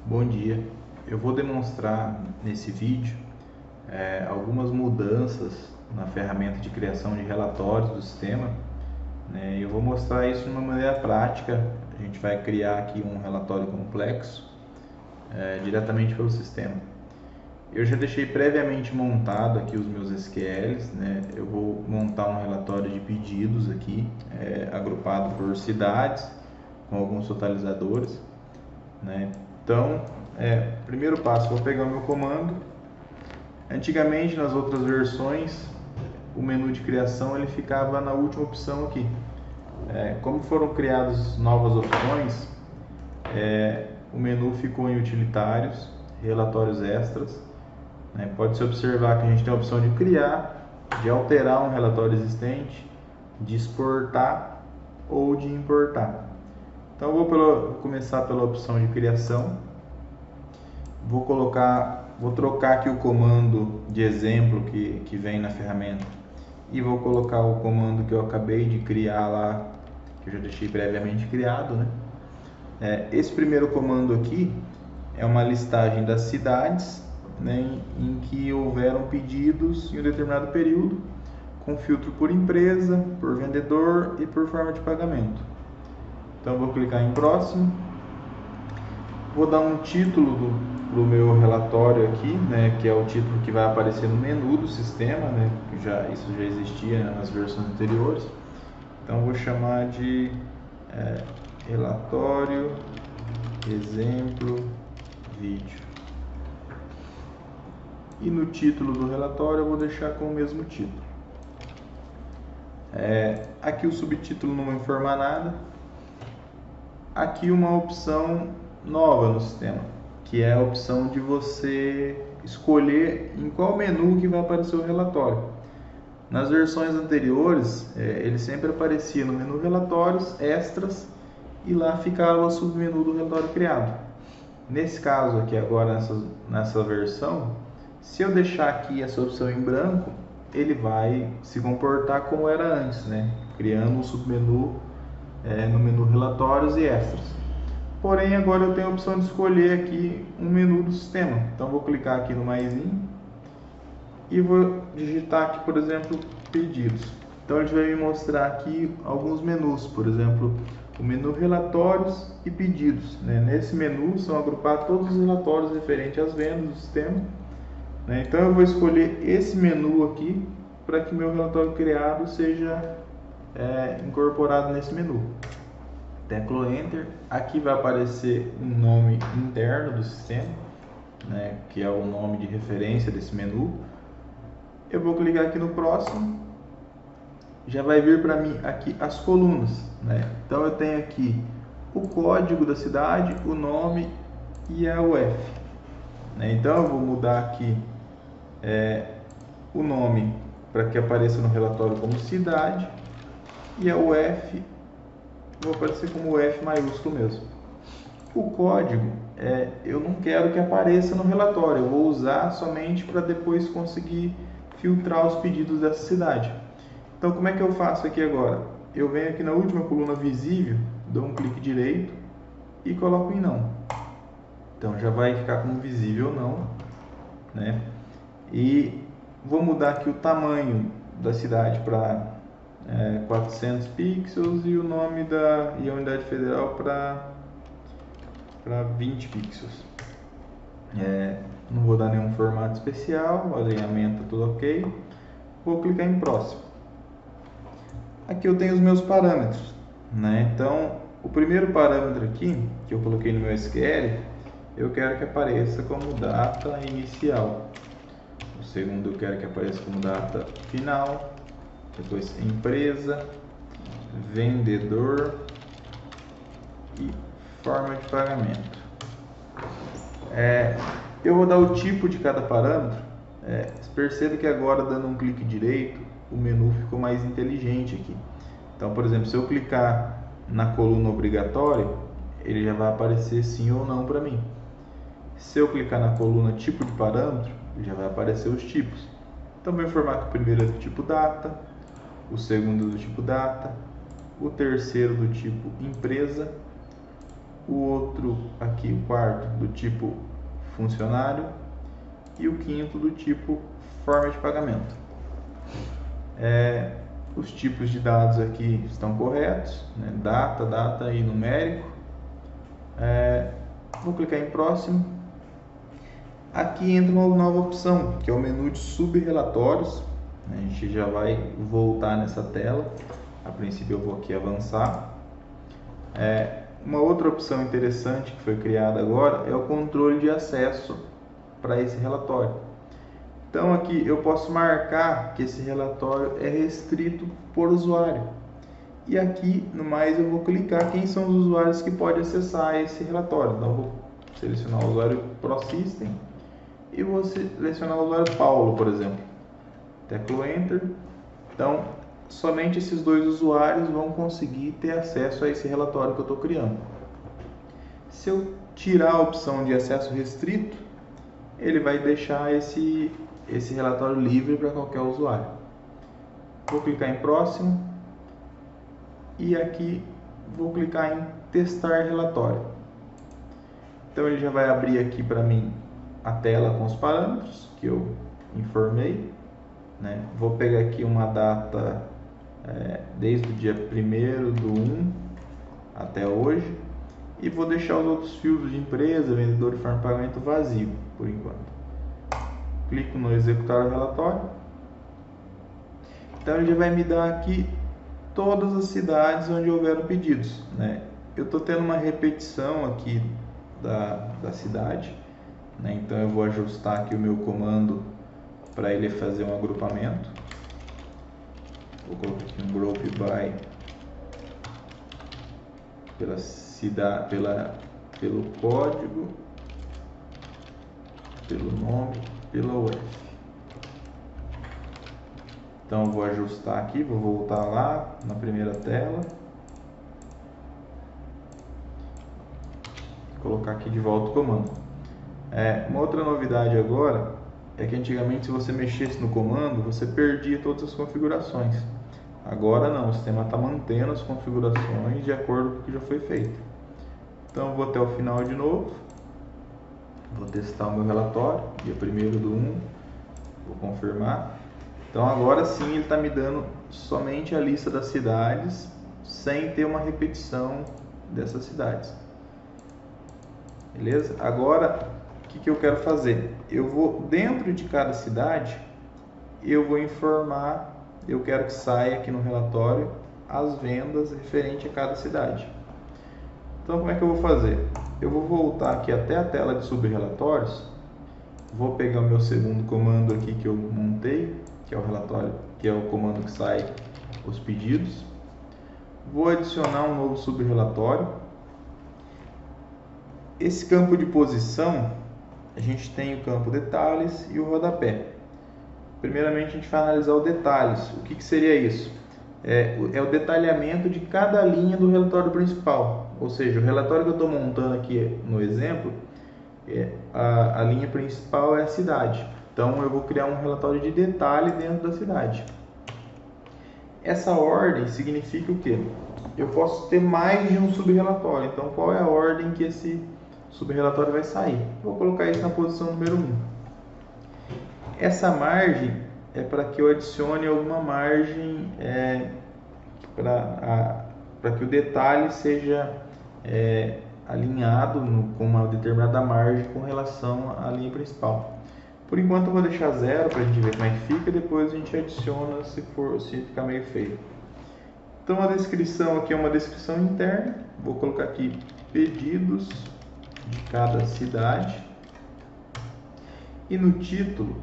Bom dia, eu vou demonstrar nesse vídeo algumas mudanças na ferramenta de criação de relatórios do sistema, né? Eu vou mostrar isso de uma maneira prática. A gente vai criar aqui um relatório complexo diretamente pelo sistema. Eu já deixei previamente montado aqui os meus SQLs, né? Eu vou montar um relatório de pedidos aqui, agrupado por cidades, com alguns totalizadores, né? Então, primeiro passo, vou pegar o meu comando. Antigamente, nas outras versões, o menu de criação ele ficava na última opção aqui. Como foram criadas novas opções, o menu ficou em utilitários, relatórios extras, né? Pode-se observar que a gente tem a opção de criar, de alterar um relatório existente, de exportar ou de importar. Então eu vou começar pela opção de criação. Vou trocar aqui o comando de exemplo que vem na ferramenta e vou colocar o comando que eu acabei de criar lá, que eu já deixei previamente criado, né? Esse primeiro comando aqui é uma listagem das cidades, né, em que houveram pedidos em um determinado período, com filtro por empresa, por vendedor e por forma de pagamento. Então eu vou clicar em próximo, vou dar um título pro meu relatório aqui, né, que é o título que vai aparecer no menu do sistema, né, isso já existia nas versões anteriores. Então vou chamar de relatório exemplo vídeo. E no título do relatório eu vou deixar com o mesmo título. Aqui o subtítulo não vai informar nada. Aqui uma opção nova no sistema, que é a opção de você escolher em qual menu que vai aparecer o relatório. Nas versões anteriores, ele sempre aparecia no menu relatórios, extras, e lá ficava o submenu do relatório criado. Nesse caso aqui agora, nessa versão, se eu deixar aqui essa opção em branco, ele vai se comportar como era antes, né? Criando um submenu no menu relatórios e extras. Porém, agora eu tenho a opção de escolher aqui um menu do sistema. Então, vou clicar aqui no maisinho e vou digitar aqui, por exemplo, pedidos. Então, ele vai me mostrar aqui alguns menus, por exemplo, o menu relatórios e pedidos, né? Nesse menu são agrupados todos os relatórios referentes às vendas do sistema, né? Então, eu vou escolher esse menu aqui para que meu relatório criado seja incorporado nesse menu. Teclo Enter, aqui vai aparecer um nome interno do sistema, né, que é o nome de referência desse menu. Eu vou clicar aqui no próximo, já vai vir para mim aqui as colunas, né? Então eu tenho aqui o código da cidade, o nome e a UF, né? Então eu vou mudar aqui o nome para que apareça no relatório como cidade e a UF vou aparecer como F maiúsculo mesmo. O código, eu não quero que apareça no relatório, eu vou usar somente para depois conseguir filtrar os pedidos dessa cidade. Então, como é que eu faço aqui agora? Eu venho aqui na última coluna visível, dou um clique direito e coloco em não. Então, já vai ficar como visível não, né? E vou mudar aqui o tamanho da cidade para 400 pixels e o nome e a unidade federal para 20 pixels. Não vou dar nenhum formato especial, o alinhamento tudo ok. Vou clicar em próximo. Aqui eu tenho os meus parâmetros, né? Então, o primeiro parâmetro aqui que eu coloquei no meu SQL, eu quero que apareça como data inicial. O segundo eu quero que apareça como data final. Depois empresa, vendedor e forma de pagamento. Eu vou dar o tipo de cada parâmetro. Perceba que agora, dando um clique direito, o menu ficou mais inteligente aqui. Então, por exemplo, se eu clicar na coluna obrigatório, ele já vai aparecer sim ou não para mim. Se eu clicar na coluna tipo de parâmetro, já vai aparecer os tipos. Então, vou informar que o primeiro é do tipo data, o segundo do tipo data, o terceiro do tipo empresa, o outro aqui, o quarto, do tipo funcionário, e o quinto do tipo forma de pagamento. Os tipos de dados aqui estão corretos, né? Data e numérico. Vou clicar em próximo. Aqui entra uma nova opção, que é o menu de subrelatórios. A gente já vai voltar nessa tela. A princípio eu vou aqui avançar. Uma outra opção interessante que foi criada agora é o controle de acesso para esse relatório. Então aqui eu posso marcar que esse relatório é restrito por usuário. E aqui no mais eu vou clicar quem são os usuários que podem acessar esse relatório. Então eu vou selecionar o usuário ProSystem e vou selecionar o usuário Paulo, por exemplo. Teclo Enter. Então somente esses dois usuários vão conseguir ter acesso a esse relatório que eu estou criando. Se eu tirar a opção de acesso restrito, ele vai deixar esse relatório livre para qualquer usuário. Vou clicar em próximo e aqui vou clicar em testar relatório. Então ele já vai abrir aqui para mim a tela com os parâmetros que eu informei, né? Vou pegar aqui uma data desde o dia 1º do 1 até hoje e vou deixar os outros fios de empresa, vendedor e forma de pagamento vazio por enquanto. Clico no executar o relatório. Então ele já vai me dar aqui todas as cidades onde houveram pedidos, né? Eu estou tendo uma repetição aqui da cidade, né? Então eu vou ajustar aqui o meu comando para ele fazer um agrupamento. Vou colocar aqui um group by pela cidade, pelo código, pelo nome, pela UF. Então eu vou ajustar aqui, vou voltar lá na primeira tela, colocar aqui de volta o comando. Uma outra novidade agora é que antigamente se você mexesse no comando você perdia todas as configurações. Agora não, o sistema está mantendo as configurações de acordo com o que já foi feito. Então eu vou até o final de novo, vou testar o meu relatório, dia 1º do 1, vou confirmar. Então agora sim ele está me dando somente a lista das cidades, sem ter uma repetição dessas cidades. Beleza? Agora o que eu quero fazer? Eu vou, dentro de cada cidade, eu vou informar, eu quero que saia aqui no relatório as vendas referente a cada cidade. Então como é que eu vou fazer? Eu vou voltar aqui até a tela de subrelatórios, vou pegar o meu segundo comando aqui que eu montei, que é o relatório, que é o comando que sai os pedidos. Vou adicionar um novo subrelatório. Esse campo de posição, a gente tem o campo detalhes e o rodapé. Primeiramente a gente vai analisar o detalhes. O que seria isso? É o detalhamento de cada linha do relatório principal. Ou seja, o relatório que eu estou montando aqui no exemplo, a linha principal é a cidade. Então eu vou criar um relatório de detalhe dentro da cidade. Essa ordem significa o quê? Eu posso ter mais de um subrelatório. Então qual é a ordem que esse subrelatório vai sair? Vou colocar isso na posição número 1. Essa margem é para que eu adicione alguma margem para que o detalhe seja alinhado com uma determinada margem com relação à linha principal. Por enquanto eu vou deixar 0 para a gente ver como é que fica, depois a gente adiciona se ficar meio feio. Então a descrição aqui é uma descrição interna, vou colocar aqui pedidos de cada cidade. E no título,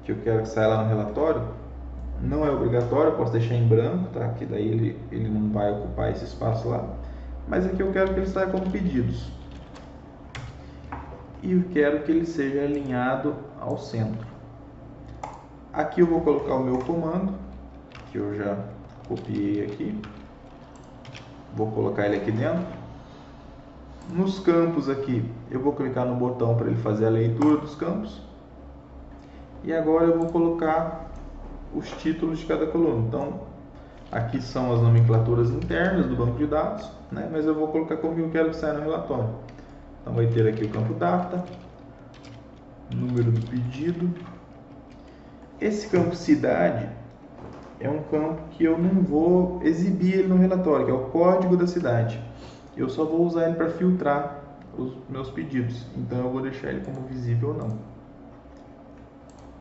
que eu quero que saia lá no relatório, não é obrigatório, eu posso deixar em branco, tá? Que daí ele não vai ocupar esse espaço lá. Mas aqui eu quero que ele saia como pedidos. E eu quero que ele seja alinhado ao centro. Aqui eu vou colocar o meu comando, que eu já copiei aqui. Vou colocar ele aqui dentro. Nos campos aqui, eu vou clicar no botão para ele fazer a leitura dos campos. E agora eu vou colocar os títulos de cada coluna. Então, Aqui são as nomenclaturas internas do banco de dados, né? Mas eu vou colocar como eu quero que saia no relatório. Então vai ter aqui o campo data, número do pedido. Esse campo cidade é um campo que eu não vou exibir ele no relatório, que é o código da cidade. Eu só vou usar ele para filtrar os meus pedidos, então eu vou deixar ele como visível ou não.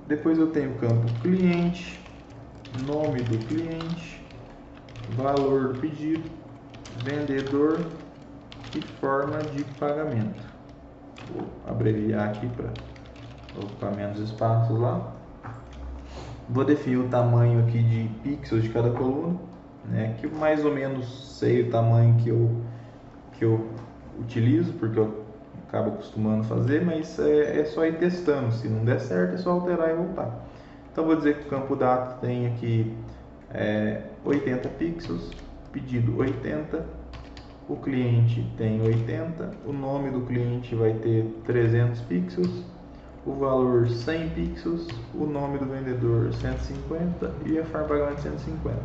Depois eu tenho o campo cliente, nome do cliente, valor do pedido, vendedor e forma de pagamento. Vou abreviar aqui para ocupar menos espaços lá. Vou definir o tamanho aqui de pixels de cada coluna, né? Que mais ou menos sei o tamanho que eu utilizo, porque eu acabo acostumando fazer, mas é só ir testando. Se não der certo, é só alterar e voltar. Então vou dizer que o campo data tem aqui 80 pixels, pedido 80, o cliente tem 80, o nome do cliente vai ter 300 pixels, o valor 100 pixels, o nome do vendedor 150 e a forma de pagamento 150.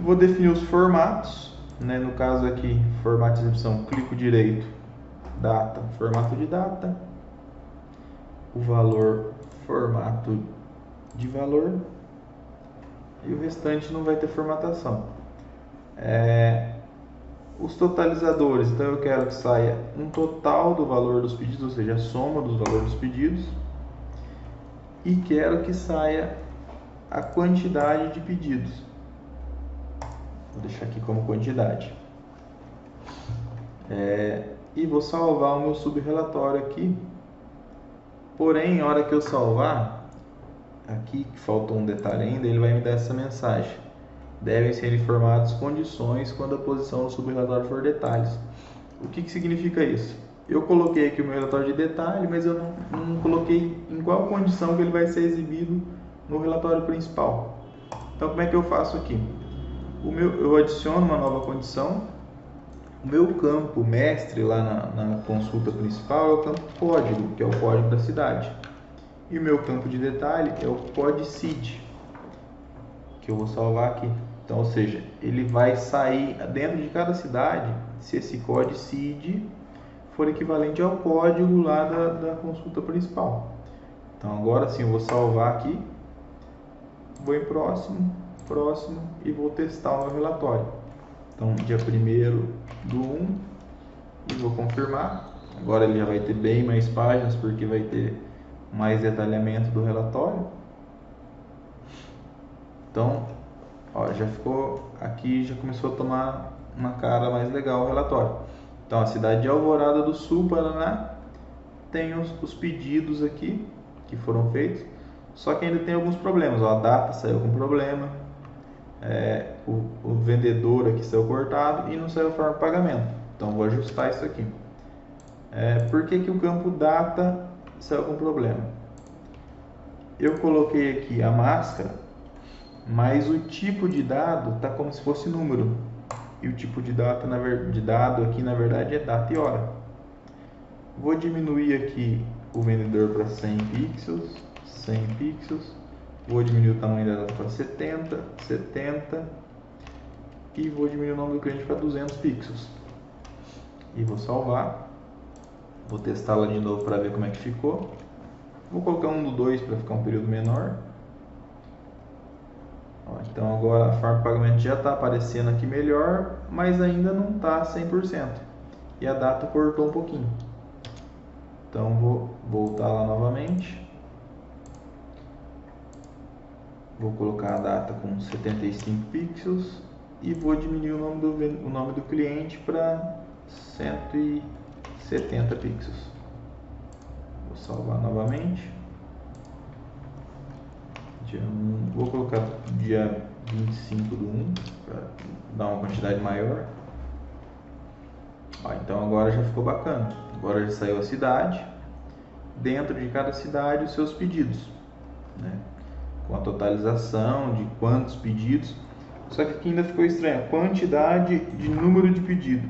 Vou definir os formatos, né? No caso aqui, formato de exibição, clico direito, data, formato de data, o valor, formato de valor, e o restante não vai ter formatação. Os totalizadores, então eu quero que saia um total do valor dos pedidos, ou seja, a soma dos valores dos pedidos, e quero que saia a quantidade de pedidos. Vou deixar aqui como quantidade. E vou salvar o meu subrelatório aqui. Porém, na hora que eu salvar, aqui que faltou um detalhe ainda, ele vai me dar essa mensagem: devem ser informadas condições quando a posição do subrelatório for detalhes. O que significa isso? Eu coloquei aqui o meu relatório de detalhe, mas eu não coloquei em qual condição que ele vai ser exibido no relatório principal. Então, como é que eu faço aqui? Eu adiciono uma nova condição. O meu campo mestre lá na consulta principal é o campo código, que é o código da cidade. E o meu campo de detalhe é o codecid, que eu vou salvar aqui. Então, ou seja, ele vai sair dentro de cada cidade se esse codecid for equivalente ao código lá da consulta principal. Então, agora sim, eu vou salvar aqui, vou em próximo e vou testar o meu relatório. Então, dia 1º/1 e vou confirmar. Agora ele já vai ter bem mais páginas, porque vai ter mais detalhamento do relatório. Então, ó, já ficou aqui, já começou a tomar uma cara mais legal o relatório. Então, a cidade de Alvorada do Sul, Paraná, tem os pedidos aqui que foram feitos, só que ainda tem alguns problemas. Ó, a data saiu com problema, o vendedor aqui saiu cortado e não saiu a forma de pagamento. Então, vou ajustar isso aqui. Por que o campo data saiu com problema? Eu coloquei aqui a máscara, mas o tipo de dado está como se fosse número. E o tipo de dado aqui, na verdade, é data e hora. Vou diminuir aqui o vendedor para 100 pixels, 100 pixels. Vou diminuir o tamanho da data para 70, 70. E vou diminuir o nome do cliente para 200 pixels. E vou salvar. Vou testá-la de novo para ver como é que ficou. Vou colocar um do 2 para ficar um período menor. Então agora a forma de pagamento já está aparecendo aqui melhor, mas ainda não está 100%. E a data cortou um pouquinho. Então vou voltar lá novamente. Vou colocar a data com 75 pixels e vou diminuir o nome do cliente para 170 pixels. Vou salvar novamente. Vou colocar dia 25/1 para dar uma quantidade maior. Então agora já ficou bacana. Agora já saiu a cidade. Dentro de cada cidade os seus pedidos, né? Com a totalização de quantos pedidos. Só que aqui ainda ficou estranho. Quantidade de número de pedido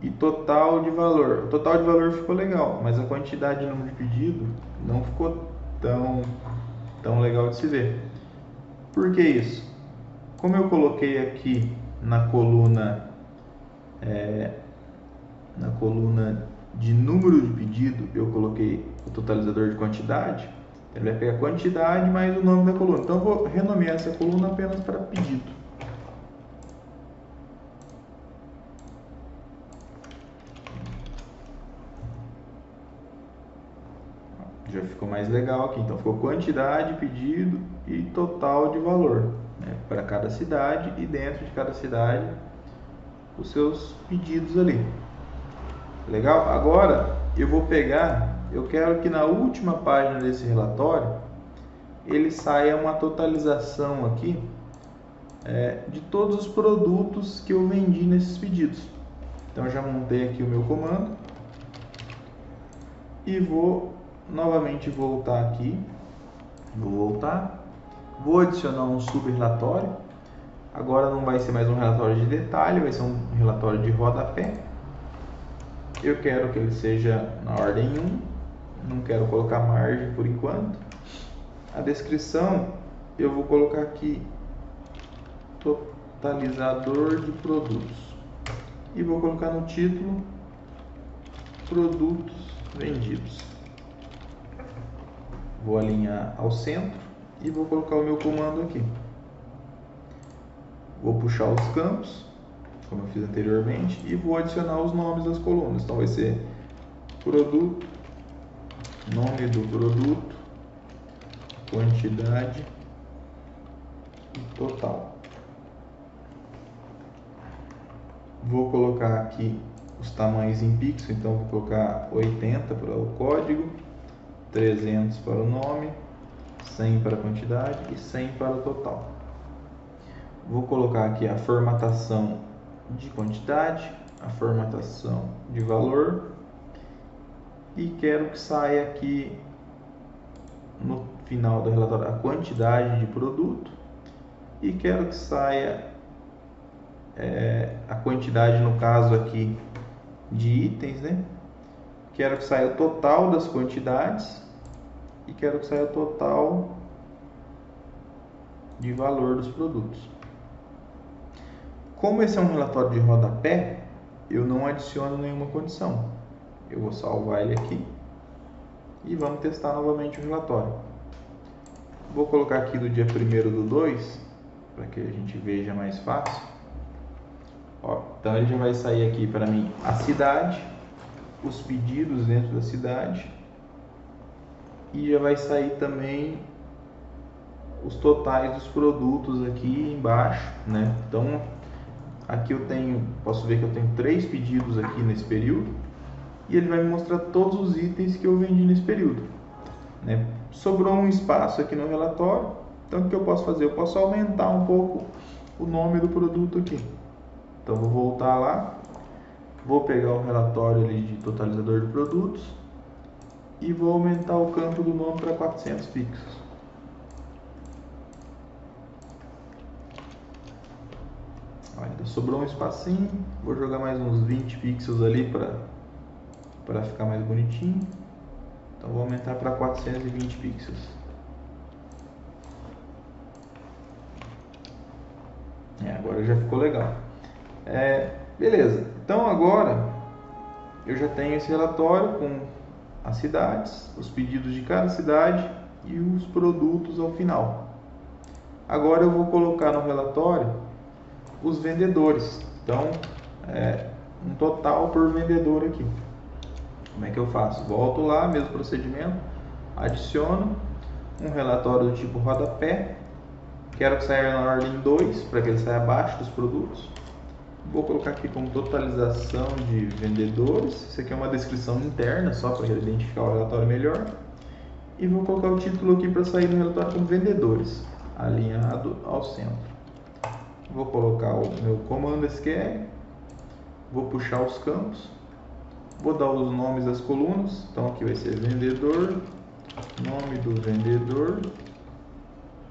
e total de valor. O total de valor ficou legal, mas a quantidade de número de pedido não ficou tão legal de se ver. Por que isso? como eu coloquei aqui na coluna de número de pedido, eu coloquei o totalizador de quantidade, ele vai pegar a quantidade mais o nome da coluna. Então eu vou renomear essa coluna apenas para pedido. Já ficou mais legal aqui. Então ficou quantidade, pedido e total de valor, né, para cada cidade, e dentro de cada cidade os seus pedidos ali. Legal? Agora eu vou pegar, eu quero que na última página desse relatório ele saia uma totalização aqui de todos os produtos que eu vendi nesses pedidos. Então eu já montei aqui o meu comando e vou novamente voltar aqui. Vou adicionar um sub-relatório. Agora não vai ser mais um relatório de detalhe, vai ser um relatório de rodapé. Eu quero que ele seja na ordem 1, não quero colocar margem por enquanto. A descrição eu vou colocar aqui totalizador de produtos e vou colocar no título produtos vendidos. Vou alinhar ao centro e vou colocar o meu comando aqui. Vou puxar os campos, como eu fiz anteriormente, e vou adicionar os nomes das colunas. Então vai ser produto, nome do produto, quantidade e total. Vou colocar aqui os tamanhos em pixel, então vou colocar 80 para o código, 300 para o nome, 100 para a quantidade e 100 para o total. Vou colocar aqui a formatação de quantidade, a formatação de valor, e quero que saia aqui no final do relatório a quantidade de produto, e quero que saia a quantidade, no caso aqui, de itens, né? Quero que saia o total das quantidades e quero que saia o total de valor dos produtos. Como esse é um relatório de rodapé, eu não adiciono nenhuma condição. Eu vou salvar ele aqui e vamos testar novamente o relatório. Vou colocar aqui do dia 1º/2, para que a gente veja mais fácil. Então ele já vai sair aqui para mim a cidade, os pedidos dentro da cidade, e já vai sair também os totais dos produtos aqui embaixo, né? Então aqui posso ver que eu tenho 3 pedidos aqui nesse período, e ele vai me mostrar todos os itens que eu vendi nesse período, né? Sobrou um espaço aqui no relatório, então o que eu posso fazer? Eu posso aumentar um pouco o nome do produto aqui. Então vou voltar lá, vou pegar o relatório ali de totalizador de produtos e vou aumentar o campo do nome para 400 pixels. Ainda sobrou um espacinho, vou jogar mais uns 20 pixels ali para ficar mais bonitinho. Então vou aumentar para 420 pixels. Agora já ficou legal. Beleza, então agora eu já tenho esse relatório com as cidades, os pedidos de cada cidade e os produtos ao final. Agora eu vou colocar no relatório os vendedores, então um total por vendedor aqui. Como é que eu faço? Volto lá, mesmo procedimento, adiciono um relatório do tipo rodapé, quero que saia na ordem 2, para que ele saia abaixo dos produtos. Vou colocar aqui como totalização de vendedores. Isso aqui é uma descrição interna, só para identificar o relatório melhor. E vou colocar o título aqui para sair no relatório como vendedores, alinhado ao centro. Vou colocar o meu comando SQL. Vou puxar os campos. Vou dar os nomes das colunas. Então aqui vai ser vendedor, nome do vendedor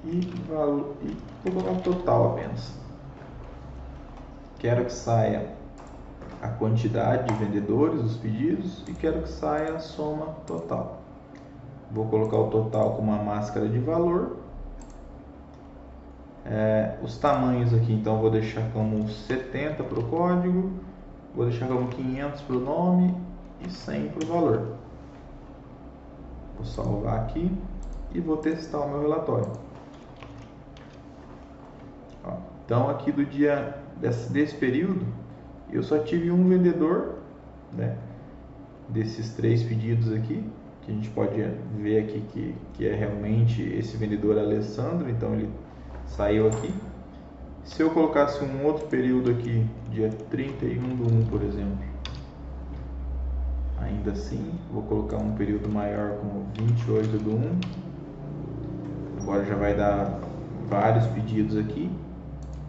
e valor. E vou colocar o total apenas. Quero que saia a quantidade de vendedores, os pedidos, e quero que saia a soma total. Vou colocar o total com uma máscara de valor Os tamanhos aqui, então vou deixar como 70 para o código, vou deixar como 500 para o nome e 100 para o valor. Vou salvar aqui e vou testar o meu relatório. Então aqui do dia desse período eu só tive um vendedor, né, desses 3 pedidos aqui, que a gente pode ver aqui que é realmente esse vendedor Alessandro, então ele saiu aqui. Se eu colocasse um outro período aqui, dia 31/1, por exemplo, ainda assim, vou colocar um período maior como 28/1, agora já vai dar vários pedidos aqui,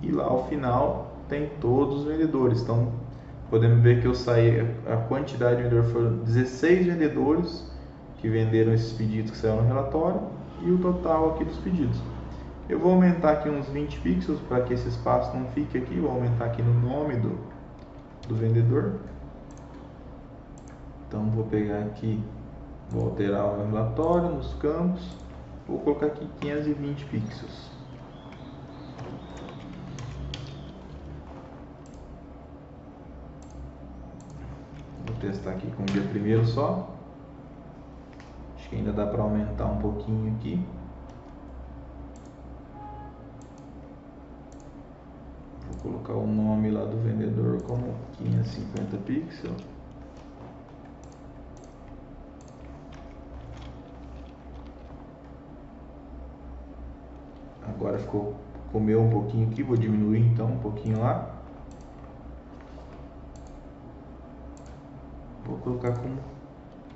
e lá ao final tem todos os vendedores. Então podemos ver que eu saí, a quantidade de vendedores foram 16 vendedores que venderam esses pedidos que saíram no relatório, e o total aqui dos pedidos. Eu vou aumentar aqui uns 20 pixels para que esse espaço não fique aqui. Vou aumentar aqui no nome do vendedor. Então vou pegar aqui, vou alterar o meu relatório nos campos, vou colocar aqui 520 pixels. Vou testar aqui com o dia primeiro só. Acho que ainda dá para aumentar um pouquinho aqui. Vou colocar o nome lá do vendedor como 550 pixels. Agora comeu um pouquinho aqui, vou diminuir então um pouquinho lá. Vou colocar como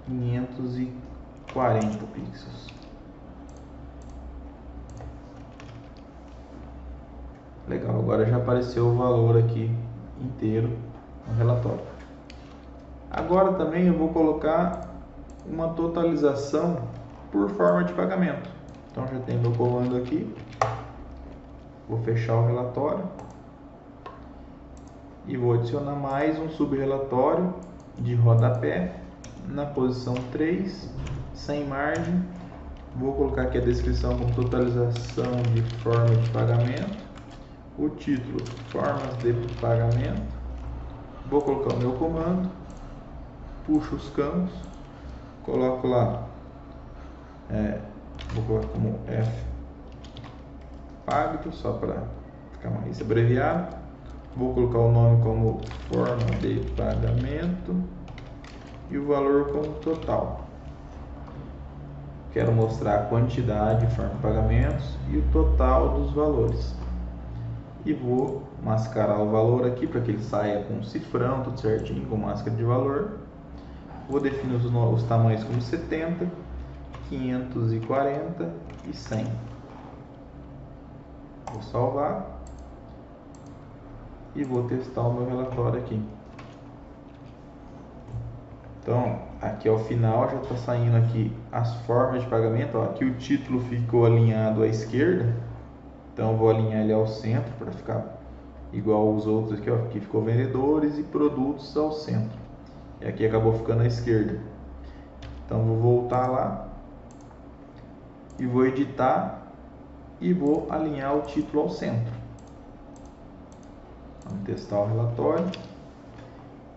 540 pixels. Legal, agora já apareceu o valor aqui inteiro no relatório. Agora também eu vou colocar uma totalização por forma de pagamento. Então já tem meu comando aqui. Vou fechar o relatório e vou adicionar mais um subrelatório de rodapé na posição 3, sem margem. Vou colocar aqui a descrição como totalização de forma de pagamento, o título, formas de pagamento. Vou colocar o meu comando, puxo os campos, coloco lá, vou colocar como F Pagdo, só para ficar mais abreviado. Vou colocar o nome como forma de pagamento e o valor como total. Quero mostrar a quantidade, forma de pagamentos e o total dos valores. E vou mascarar o valor aqui para que ele saia com cifrão, tudo certinho, com máscara de valor. Vou definir os tamanhos como 70, 540 e 100. Vou salvar e vou testar o meu relatório aqui. Então, aqui ao final já está saindo aqui as formas de pagamento. Ó, aqui o título ficou alinhado à esquerda, então eu vou alinhar ele ao centro para ficar igual aos outros aqui. Ó, aqui ficou vendedores e produtos ao centro, e aqui acabou ficando à esquerda. Então vou voltar lá e vou editar e vou alinhar o título ao centro. Vamos testar o relatório.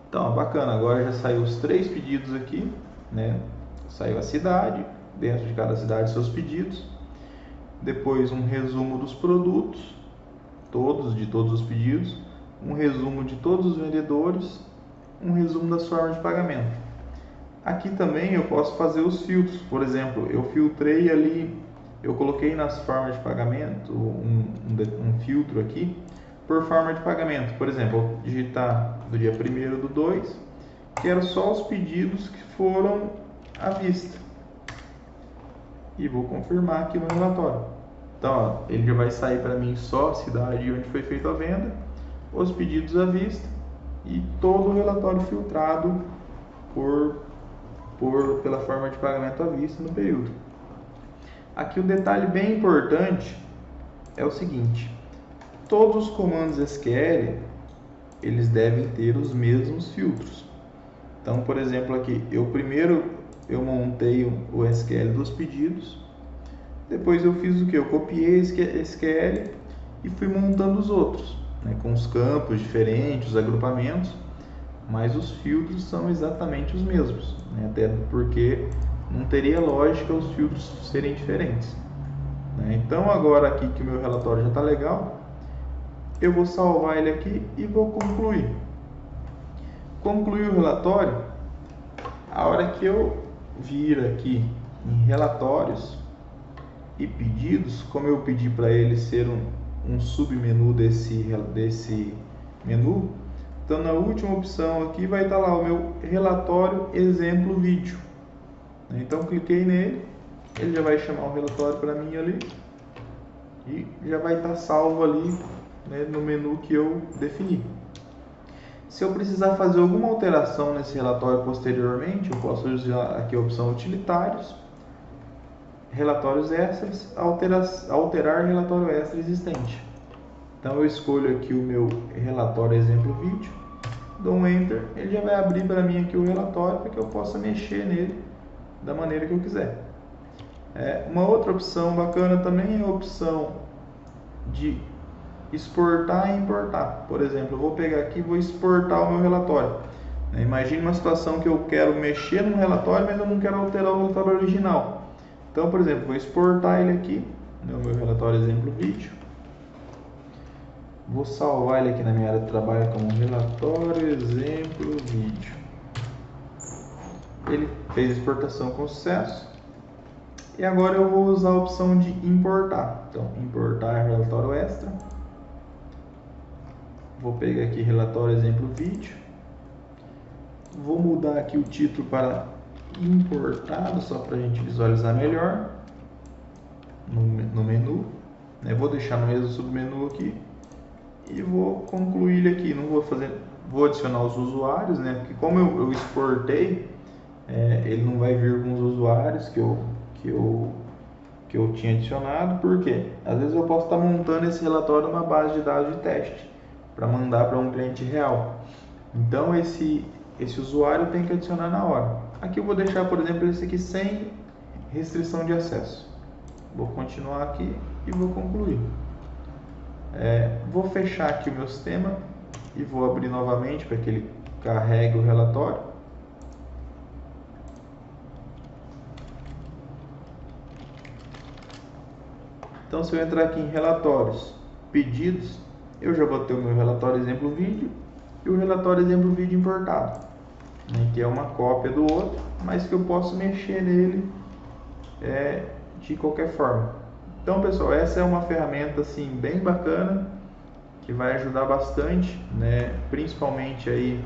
Então, bacana, agora já saiu os 3 pedidos aqui, né? Saiu a cidade, dentro de cada cidade seus pedidos. Depois um resumo dos produtos, de todos os pedidos. Um resumo de todos os vendedores. Um resumo das formas de pagamento. Aqui também eu posso fazer os filtros. Por exemplo, eu filtrei ali, eu coloquei nas formas de pagamento um filtro aqui por forma de pagamento. Por exemplo, eu vou digitar do dia 1/2, quero só os pedidos que foram à vista. E vou confirmar aqui o meu relatório. Então, ó, ele já vai sair para mim só a cidade onde foi feita a venda, os pedidos à vista e todo o relatório filtrado pela forma de pagamento à vista no período. Aqui um detalhe bem importante é o seguinte: todos os comandos SQL eles devem ter os mesmos filtros. Então, por exemplo, aqui primeiro eu montei o SQL dos pedidos, depois eu fiz o que? Eu copiei esse SQL e fui montando os outros, né, com os campos diferentes, os agrupamentos, mas os filtros são exatamente os mesmos, né, até porque não teria lógica os filtros serem diferentes, né. Então agora aqui que o meu relatório já está legal, eu vou salvar ele aqui e vou concluir. Concluir o relatório, a hora que eu vir aqui em relatórios e pedidos, como eu pedi para ele ser um submenu desse menu, então na última opção aqui vai estar lá o meu relatório exemplo vídeo. Então cliquei nele, ele já vai chamar o relatório para mim ali e já vai estar salvo ali, né, no menu que eu defini. Se eu precisar fazer alguma alteração nesse relatório posteriormente, eu posso usar aqui a opção utilitários, relatórios extras, alterar relatório extra existente. Então eu escolho aqui o meu relatório exemplo vídeo, dou um enter, ele já vai abrir para mim aqui o relatório para que eu possa mexer nele da maneira que eu quiser. Uma outra opção bacana também é a opção de exportar e importar. Por exemplo, eu vou pegar aqui e vou exportar o meu relatório. Imagine uma situação que eu quero mexer no relatório, mas eu não quero alterar o relatório original. Então, por exemplo, vou exportar ele aqui, no meu relatório exemplo vídeo. Vou salvar ele aqui na minha área de trabalho como relatório exemplo vídeo. Ele fez a exportação com sucesso. E agora eu vou usar a opção de importar. Então, importar relatório extra. Vou pegar aqui relatório exemplo vídeo. Vou mudar aqui o título para importado, só para a gente visualizar melhor no menu. Vou deixar no mesmo submenu aqui e vou concluir ele aqui. Não vou fazer, vou adicionar os usuários, porque como eu exportei, ele não vai vir com os usuários que eu tinha adicionado. Por quê? Às vezes eu posso estar montando esse relatório numa base de dados de teste para mandar para um cliente real. Então esse usuário tem que adicionar na hora. Aqui eu vou deixar, por exemplo, esse aqui sem restrição de acesso. Vou continuar aqui e vou concluir. Vou fechar aqui o meu sistema e vou abrir novamente para que ele carregue o relatório. Então, se eu entrar aqui em relatórios, pedidos, eu já vou ter o meu relatório exemplo vídeo e o relatório exemplo vídeo importado, que é uma cópia do outro, mas que eu posso mexer nele de qualquer forma. Então, pessoal, essa é uma ferramenta assim bem bacana que vai ajudar bastante, principalmente aí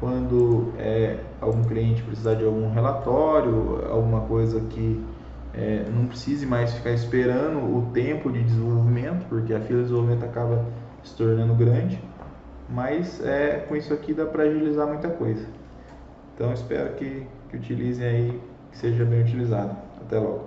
quando algum cliente precisar de algum relatório, alguma coisa que não precise mais ficar esperando o tempo de desenvolvimento, porque a fila de desenvolvimento acaba se tornando grande, mas com isso aqui dá para agilizar muita coisa. Então espero que utilizem aí, que seja bem utilizado. Até logo.